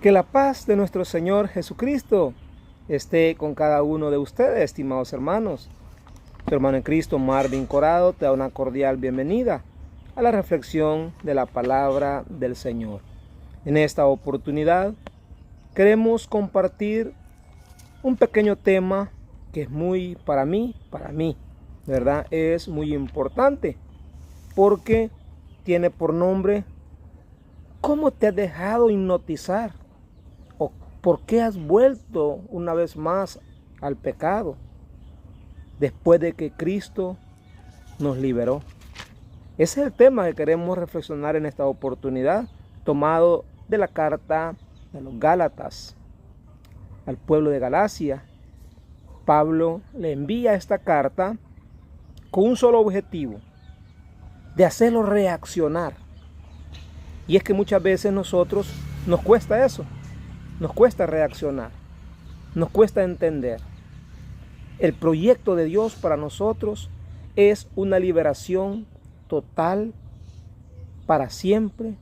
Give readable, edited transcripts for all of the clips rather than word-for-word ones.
Que la paz de nuestro Señor Jesucristo esté con cada uno de ustedes, estimados hermanos. Tu hermano en Cristo, Marvin Corado, te da una cordial bienvenida a la reflexión de la palabra del Señor. En esta oportunidad queremos compartir un pequeño tema que es para mí, ¿verdad? Es muy importante porque tiene por nombre ¿cómo te has dejado hipnotizar? ¿O por qué has vuelto una vez más al pecado después de que Cristo nos liberó? Ese es el tema que queremos reflexionar en esta oportunidad, tomado de la carta de los Gálatas al pueblo de Galacia. Pablo le envía esta carta con un solo objetivo, de hacerlo reaccionar. Y es que muchas veces nosotros nos cuesta eso, nos cuesta reaccionar, nos cuesta entender. El proyecto de Dios para nosotros es una liberación total para siempre,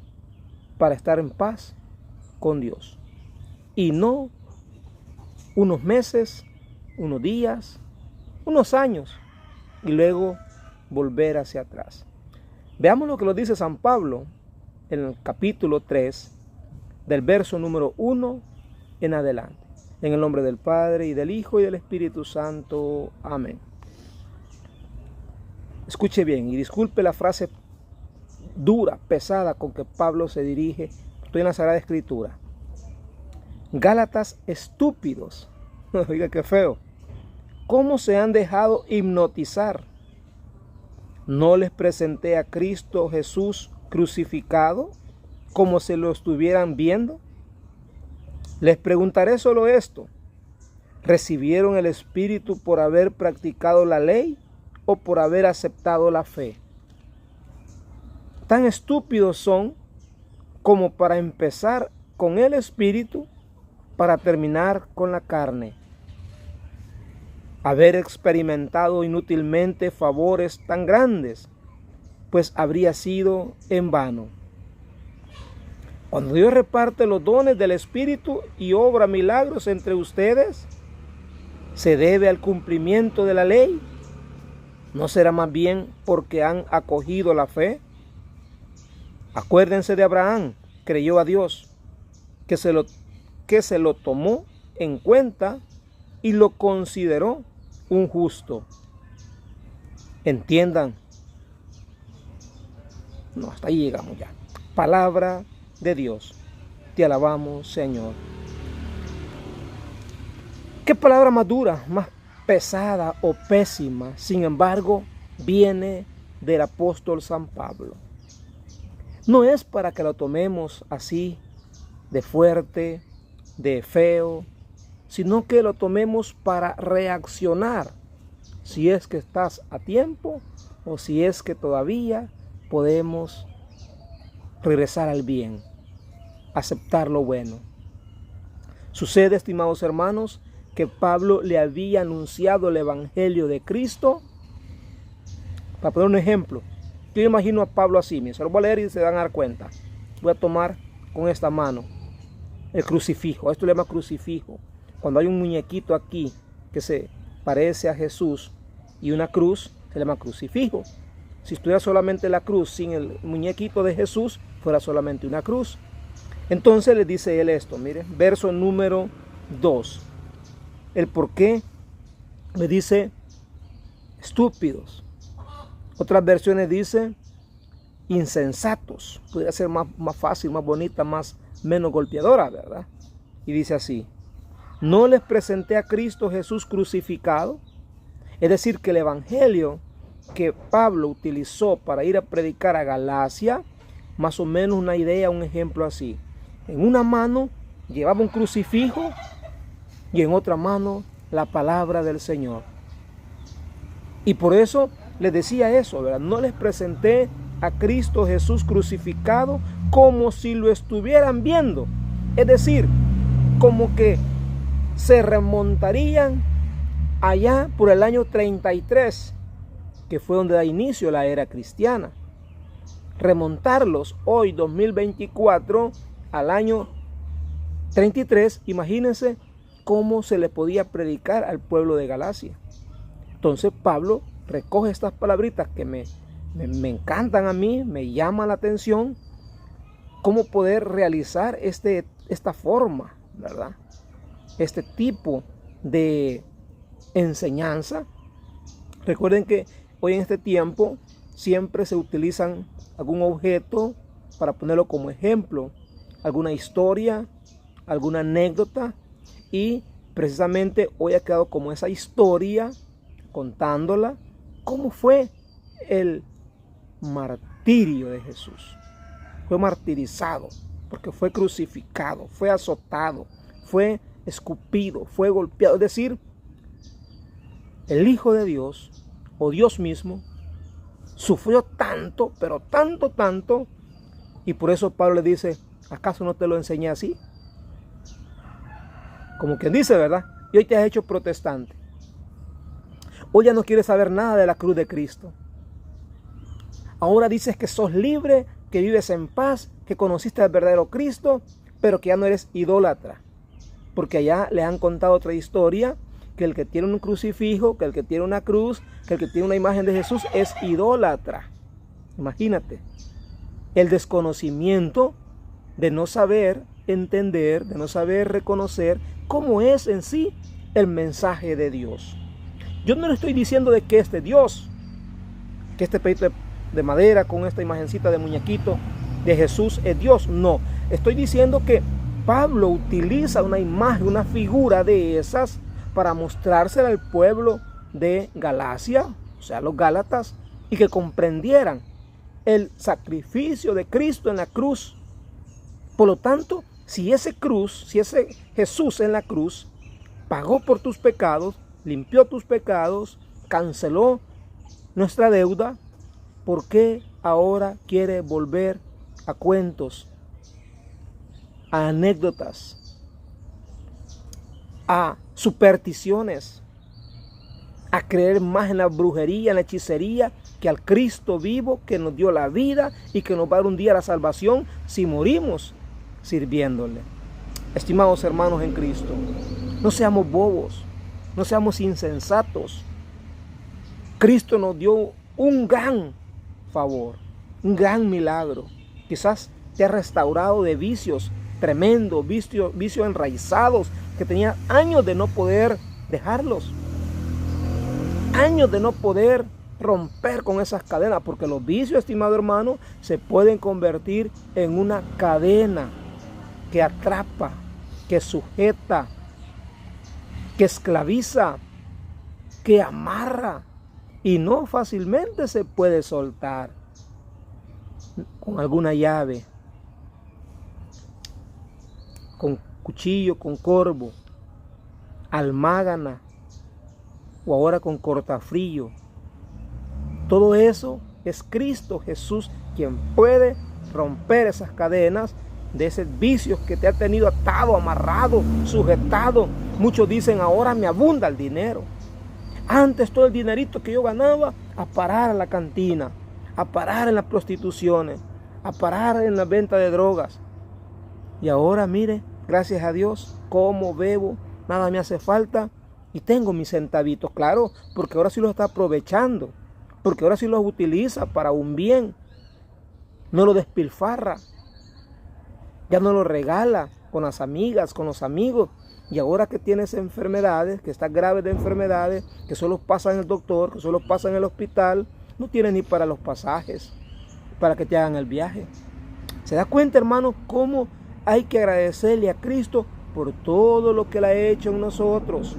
para estar en paz con Dios. Y no unos meses, unos días, unos años y luego volver hacia atrás. Veamos lo que lo dice San Pablo en el capítulo 3, del verso número 1 en adelante. En el nombre del Padre, y del Hijo, y del Espíritu Santo. Amén. Escuche bien y disculpe la frase dura, pesada con que Pablo se dirige. Estoy en la Sagrada Escritura. Gálatas estúpidos. Oiga, qué feo. ¿Cómo se han dejado hipnotizar? ¿No les presenté a Cristo Jesús crucificado como si lo estuvieran viendo? Les preguntaré solo esto: ¿recibieron el Espíritu por haber practicado la ley o por haber aceptado la fe? Tan estúpidos son como para empezar con el Espíritu para terminar con la carne. Haber experimentado inútilmente favores tan grandes, pues habría sido en vano. Cuando Dios reparte los dones del Espíritu y obra milagros entre ustedes, ¿se debe al cumplimiento de la ley? ¿No será más bien porque han acogido la fe? Acuérdense de Abraham, creyó a Dios, que se lo tomó en cuenta y lo consideró un justo. Entiendan. No, hasta ahí llegamos ya. Palabra de Dios. Te alabamos, Señor. ¿Qué palabra más dura, más pesada o pésima? Sin embargo, viene del apóstol San Pablo. No es para que lo tomemos así, de fuerte, de feo, sino que lo tomemos para reaccionar, si es que estás a tiempo o si es que todavía podemos regresar al bien, aceptar lo bueno. Sucede, estimados hermanos, que Pablo le había anunciado el Evangelio de Cristo. Para poner un ejemplo, yo imagino a Pablo así, se lo voy a leer y se van a dar cuenta. Voy a tomar con esta mano el crucifijo. Esto le llama crucifijo. Cuando hay un muñequito aquí que se parece a Jesús y una cruz, se llama crucifijo. Si estuviera solamente la cruz sin el muñequito de Jesús, fuera solamente una cruz. Entonces le dice él esto, miren, verso número 2. El por qué le dice estúpidos. Otras versiones dice insensatos. Podría ser más fácil, más bonita, menos golpeadora, ¿verdad? Y dice así: ¿no les presenté a Cristo Jesús crucificado? Es decir, que el evangelio que Pablo utilizó para ir a predicar a Galacia, más o menos una idea, un ejemplo así. En una mano llevaba un crucifijo y en otra mano la palabra del Señor. Y por eso les decía eso, ¿verdad? No les presenté a Cristo Jesús crucificado como si lo estuvieran viendo. Es decir, como que se remontarían allá por el año 33, que fue donde da inicio la era cristiana. Remontarlos hoy, 2024, al año 33, imagínense cómo se le podía predicar al pueblo de Galacia. Entonces Pablo recoge estas palabritas que me encantan a mí, me llaman la atención, cómo poder realizar esta forma, ¿verdad? Este tipo de enseñanza. Recuerden que hoy en este tiempo siempre se utilizan algún objeto para ponerlo como ejemplo, alguna historia, alguna anécdota, y precisamente hoy ha quedado como esa historia, contándola, cómo fue el martirio de Jesús. Fue martirizado porque fue crucificado, fue azotado, fue escupido, fue golpeado. Es decir, el Hijo de Dios, o Dios mismo, sufrió tanto, pero tanto, y por eso Pablo le dice, ¿acaso no te lo enseñé así? Como quien dice, ¿verdad? Y hoy te has hecho protestante. Hoy ya no quieres saber nada de la cruz de Cristo. Ahora dices que sos libre, que vives en paz, que conociste al verdadero Cristo, pero que ya no eres idólatra. Porque allá le han contado otra historia, que el que tiene un crucifijo, que el que tiene una cruz, que el que tiene una imagen de Jesús es idólatra. Imagínate, el desconocimiento de no saber entender, de no saber reconocer cómo es en sí el mensaje de Dios. Yo no le estoy diciendo de que este Dios, que este pedito de madera con esta imagencita de muñequito de Jesús es Dios. No, estoy diciendo que Pablo utiliza una imagen, una figura de esas para mostrársela al pueblo de Galacia, o sea, los gálatas, y que comprendieran el sacrificio de Cristo en la cruz. Por lo tanto, si ese Jesús en la cruz pagó por tus pecados, limpió tus pecados, canceló nuestra deuda, ¿por qué ahora quiere volver a cuentos, a anécdotas, a supersticiones, a creer más en la brujería, en la hechicería, que al Cristo vivo que nos dio la vida y que nos va a dar un día la salvación si morimos sirviéndole? Estimados hermanos en Cristo, no seamos bobos, no seamos insensatos. Cristo nos dio un gran favor, un gran milagro. Quizás te ha restaurado de vicios tremendos, vicios enraizados, que tenía años de no poder dejarlos, años de no poder romper con esas cadenas, porque los vicios, estimado hermano, se pueden convertir en una cadena que atrapa, que sujeta, que esclaviza, que amarra, y no fácilmente se puede soltar con alguna llave, con cuchillo, con corvo, almágana o ahora con cortafrío. Todo eso es Cristo Jesús quien puede romper esas cadenas de esos vicios que te ha tenido atado, amarrado, sujetado. Muchos dicen, ahora me abunda el dinero. Antes todo el dinerito que yo ganaba, a parar en la cantina, a parar en las prostituciones, a parar en la venta de drogas. Y ahora mire, gracias a Dios, como, bebo, nada me hace falta y tengo mis centavitos, claro, porque ahora sí los está aprovechando, porque ahora sí los utiliza para un bien, no lo despilfarra, ya no lo regala con las amigas, con los amigos. Y ahora que tienes enfermedades, que estás grave de enfermedades, que solo pasa en el doctor, que solo pasa en el hospital, no tienes ni para los pasajes, para que te hagan el viaje. ¿Se da cuenta, hermano, cómo hay que agradecerle a Cristo por todo lo que Él ha hecho en nosotros?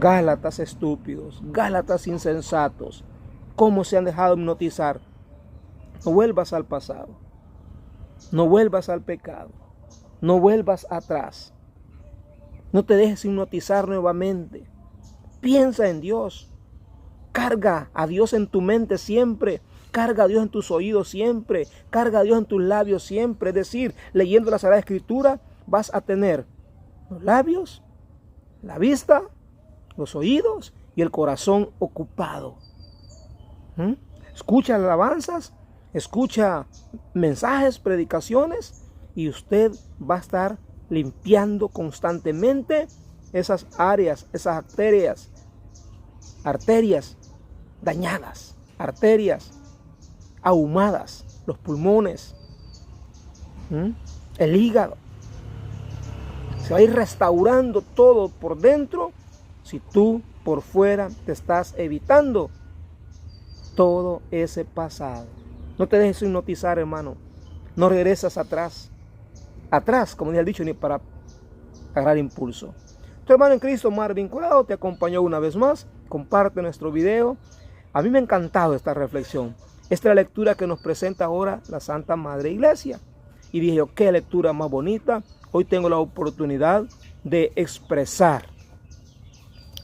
Gálatas estúpidos, Gálatas insensatos, cómo se han dejado hipnotizar. No vuelvas al pasado, no vuelvas al pecado, no vuelvas atrás. No te dejes hipnotizar nuevamente. Piensa en Dios. Carga a Dios en tu mente siempre. Carga a Dios en tus oídos siempre. Carga a Dios en tus labios siempre. Es decir, leyendo la Sagrada Escritura vas a tener los labios, la vista, los oídos y el corazón ocupado. Escucha alabanzas, escucha mensajes, predicaciones y usted va a estar limpiando constantemente esas áreas, esas arterias dañadas, arterias ahumadas, los pulmones, el hígado. Se va a ir restaurando todo por dentro si tú por fuera te estás evitando todo ese pasado. No te dejes hipnotizar, hermano. No regresas atrás, como dice el dicho, ni para agarrar impulso. Tu hermano en Cristo, Marvin Corado, te acompañó una vez más. Comparte nuestro video. A mí me ha encantado esta reflexión. Esta es la lectura que nos presenta ahora la Santa Madre Iglesia. Y dije yo, qué lectura más bonita. Hoy tengo la oportunidad de expresar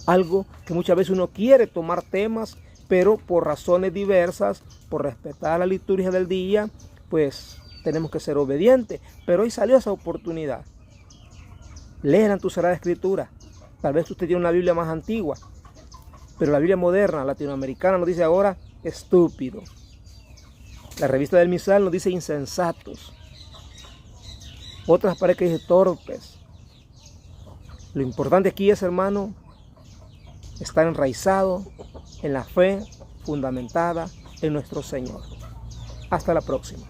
algo que muchas veces uno quiere tomar temas, pero por razones diversas, por respetar la liturgia del día, pues tenemos que ser obedientes. Pero hoy salió esa oportunidad. Lean en tu Sagrada Escritura. Tal vez usted tiene una Biblia más antigua, pero la Biblia moderna, latinoamericana, nos dice ahora estúpido. La revista del Misal nos dice insensatos. Otras parece que dice torpes. Lo importante aquí es, hermano, estar enraizado en la fe fundamentada en nuestro Señor. Hasta la próxima.